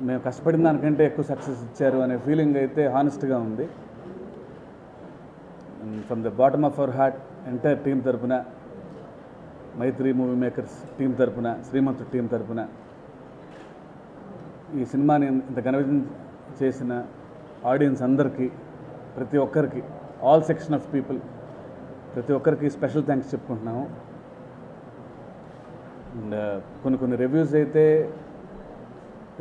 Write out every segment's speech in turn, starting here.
మేము కష్టపడిన దానికంటే ఎక్కువ సక్సెస్ ఇచ్చారు అనే ఫీలింగ్ అయితే హానెస్ట్గా ఉంది. From the bottom of our heart entire team తరపున, మైత్రి మూవీ మేకర్స్ టీం తరపున, శ్రీమంతుడు టీం తరపున ఈ సినిమాని ఇంత ఘన విజయం చేసిన ఆడియన్స్ అందరికీ, ప్రతి ఒక్కరికి, ఆల్ సెక్షన్ ఆఫ్ పీపుల్, ప్రతి ఒక్కరికి స్పెషల్ థ్యాంక్స్ చెప్పుకుంటున్నాము. అండ్ కొన్ని రివ్యూస్ అయితే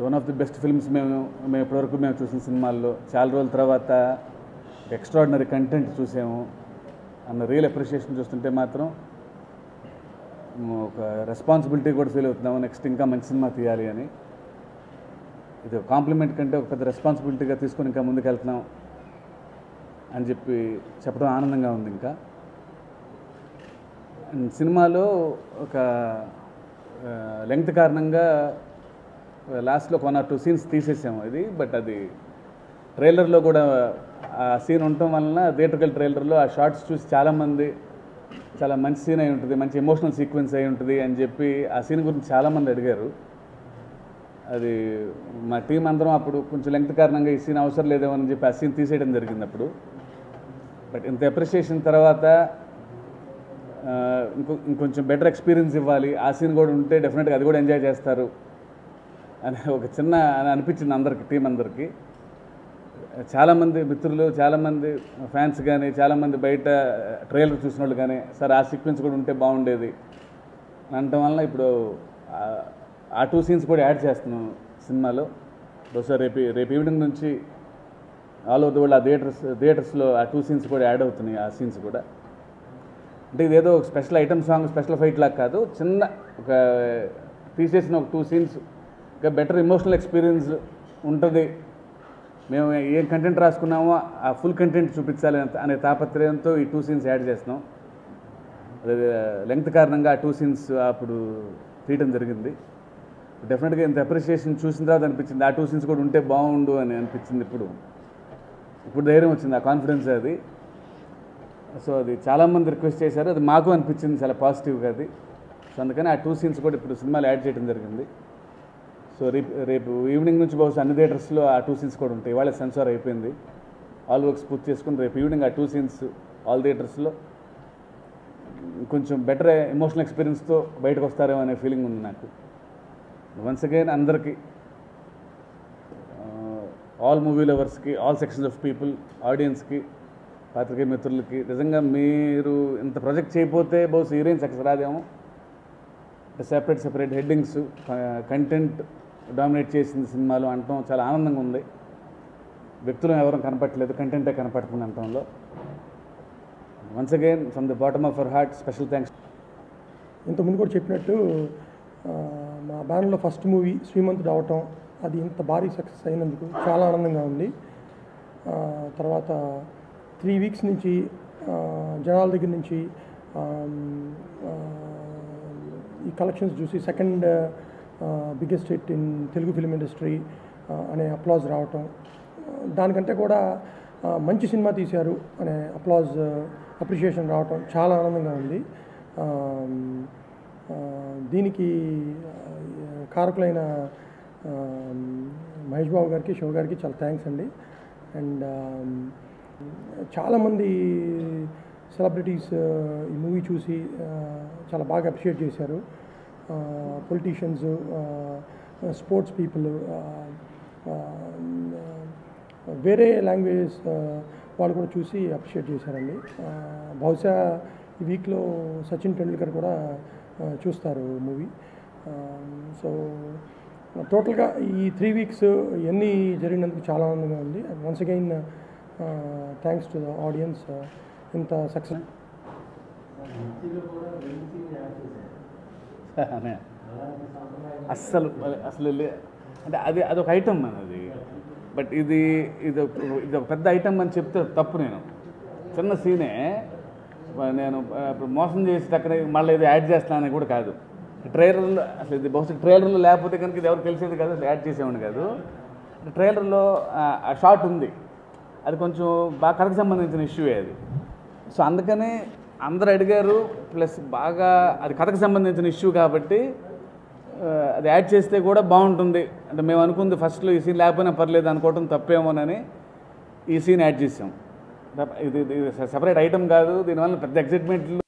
one of the best films మేము ఇప్పటివరకు మేము చూసిన సినిమాల్లో, చాలా రోజుల తర్వాత ఎక్స్ట్రాడినరీ కంటెంట్ చూసాము అన్న రియల్ అప్రిషియేషన్ చూస్తుంటే మాత్రం ఒక రెస్పాన్సిబిలిటీ కూడా ఫీల్ అవుతున్నాము, నెక్స్ట్ ఇంకా మంచి సినిమా తీయాలి అని. ఇది కాంప్లిమెంట్ కంటే ఒక పెద్ద రెస్పాన్సిబిలిటీగా తీసుకొని ఇంకా ముందుకు వెళ్తున్నాం అని చెప్పడం ఆనందంగా ఉంది. ఇంకా సినిమాలో ఒక లెంగ్త్ కారణంగా లాస్ట్లో 1 or 2 సీన్స్ తీసేసాము ఇది. బట్ అది ట్రైలర్లో కూడా ఆ సీన్ ఉండటం వలన థియేట్రికల్ ట్రైలర్లో ఆ షార్ట్స్ చూసి చాలామంది చాలా మంచి సీన్ అయి ఉంటుంది, మంచి ఎమోషనల్ సీక్వెన్స్ అయి ఉంటుంది అని చెప్పి ఆ సీన్ గురించి చాలామంది అడిగారు. అది మా టీం అందరం అప్పుడు కొంచెం లెంగ్త్ కారణంగా ఈ సీన్ అవసరం లేదేమో అని చెప్పి ఆ సీన్ తీసేయడం జరిగింది అప్పుడు. బట్ ఇంత అప్రిషియేషన్ తర్వాత ఇంకొంచెం బెటర్ ఎక్స్పీరియన్స్ ఇవ్వాలి, ఆ సీన్ కూడా ఉంటే డెఫినెట్గా అది కూడా ఎంజాయ్ చేస్తారు అని ఒక చిన్న అనిపించింది అందరికీ, టీం అందరికీ. చాలామంది మిత్రులు, చాలామంది ఫ్యాన్స్ కానీ, చాలామంది బయట ట్రైలర్ చూసిన వాళ్ళు కానీ, సార్ ఆ సీక్వెన్స్ కూడా ఉంటే బాగుండేది అనటం వలన ఇప్పుడు ఆ 2 సీన్స్ కూడా యాడ్ చేస్తున్నాం సినిమాలో. బహుశా రేపు ఈవినింగ్ నుంచి ఆల్ ఓవర్ ది వరల్డ్ ఆ థియేటర్స్లో ఆ 2 సీన్స్ కూడా యాడ్ అవుతున్నాయి. ఆ సీన్స్ కూడా అంటే ఇదేదో special item song, special fight లాగా కాదు, చిన్న ఒక తీసేసిన ఒక 2 సీన్స్ ఇంకా బెటర్ ఎమోషనల్ ఎక్స్పీరియన్స్ ఉంటుంది. మేము ఏం కంటెంట్ రాసుకున్నామో ఆ ఫుల్ కంటెంట్ చూపించాలి అనే తాపత్రయంతో ఈ 2 సీన్స్ యాడ్ చేస్తున్నాం. అదే లెంగ్త్ కారణంగా ఆ 2 సీన్స్ అప్పుడు తీయటం జరిగింది. డెఫినెట్గా ఇంత అప్రిషియేషన్ చూసిన తర్వాత అనిపించింది ఆ 2 సీన్స్ కూడా ఉంటే బాగుండు అని అనిపించింది. ఇప్పుడు ధైర్యం వచ్చింది, ఆ కాన్ఫిడెన్స్ అది. సో అది చాలామంది రిక్వెస్ట్ చేశారు, అది మాకు అనిపించింది చాలా పాజిటివ్గా అది. సో అందుకని ఆ 2 సీన్స్ కూడా ఇప్పుడు సినిమాలో యాడ్ చేయడం జరిగింది. సో రేపు ఈవినింగ్ నుంచి బహుశా అన్ని థియేటర్స్లో ఆ 2 సీన్స్ కూడా ఉంటాయి. ఇవాళ సెన్సార్ అయిపోయింది, ఆల్ వర్క్స్ పూర్తి చేసుకుని రేపు ఈవినింగ్ ఆ 2 సీన్స్ ఆల్ థియేటర్స్లో కొంచెం బెటర్ ఎమోషనల్ ఎక్స్పీరియన్స్తో బయటకు వస్తారేమో అనే ఫీలింగ్ ఉంది నాకు. వన్స్ అగైన్ అందరికీ, ఆల్ మూవీ లవర్స్కి, ఆల్ సెక్షన్స్ ఆఫ్ పీపుల్, ఆడియన్స్కి, పాత్రికేయ మిత్రులకి, నిజంగా మీరు ఇంత ప్రాజెక్ట్ చేయకపోతే బహుశా హీరోయిన్ సక్సెస్ రాదేమో. సెపరేట్ హెడ్డింగ్స్, కంటెంట్ డామినేట్ చేసింది సినిమాలో అనటం చాలా ఆనందంగా ఉంది. వ్యక్తులు ఎవరూ కనపట్టలేదు, కంటెంటే కనపడుతుంది అనటంలో. Once again from the bottom of our heart special thanks. ఇంతకుముందు కూడా చెప్పినట్టు మా బ్యానర్లో ఫస్ట్ మూవీ శ్రీమంతుడు అవటం, అది ఇంత భారీ సక్సెస్ అయినందుకు చాలా ఆనందంగా ఉంది. తర్వాత 3 వీక్స్ నుంచి జనాల దగ్గర నుంచి ఈ కలెక్షన్స్ చూసి second biggest hit in Telugu film industry అనే అప్లాజ్ రావటం, దానికంటే కూడా మంచి సినిమా తీశారు అనే అప్రిషియేషన్ రావటం చాలా ఆనందంగా ఉంది. దీనికి కారకులైన మహేష్ బాబు గారికి, శివ గారికి చాలా థ్యాంక్స్ అండి. అండ్ చాలామంది సెలబ్రిటీస్ ఈ మూవీ చూసి చాలా బాగా అప్రిషియేట్ చేశారు. పొలిటీషియన్స్, స్పోర్ట్స్ పీపుల్, వేరే లాంగ్వేజెస్ వాళ్ళు కూడా చూసి అప్రిషియేట్ చేశారండి. బహుశా ఈ వీక్లో సచిన్ టెండూల్కర్ కూడా చూస్తారు మూవీ. సో టోటల్గా ఈ 3 వీక్స్ ఎన్ని జరిగినందుకు చాలా ఆనందంగా ఉంది. Once again thanks to the audience ఇంత సక్సెస్. అస్సలు అంటే అదొక ఐటమ్ అది. బట్ ఇది ఒక పెద్ద ఐటమ్ అని చెప్తే తప్పు. నేను చిన్న సీనే నేను ఇప్పుడు మోసం చేసి అక్కడ మళ్ళీ ఇది యాడ్ చేస్తానని కూడా కాదు. ట్రైలర్లో అసలు ఇది బహుశా ట్రైలర్లో లేకపోతే కనుక ఇది ఎవరు తెలిసేది కాదు, అసలు యాడ్ చేసేవాడిని కాదు. ట్రైలర్లో ఆ షార్ట్ ఉంది, అది కొంచెం బాగా కథకు సంబంధించిన ఇష్యూయే అది. సో అందుకని అందరూ అడిగారు, ప్లస్ బాగా అది కథకు సంబంధించిన ఇష్యూ కాబట్టి అది యాడ్ చేస్తే కూడా బాగుంటుంది అంటే మేము అనుకుంది ఫస్ట్లో ఈ సీన్ లేకపోయినా పర్లేదు అనుకోవటం తప్పేమోనని ఈ సీన్ యాడ్ చేసాం. ఇది సెపరేట్ ఐటమ్ కాదు, దీనివల్ల పెద్ద ఎక్సైట్మెంట్లు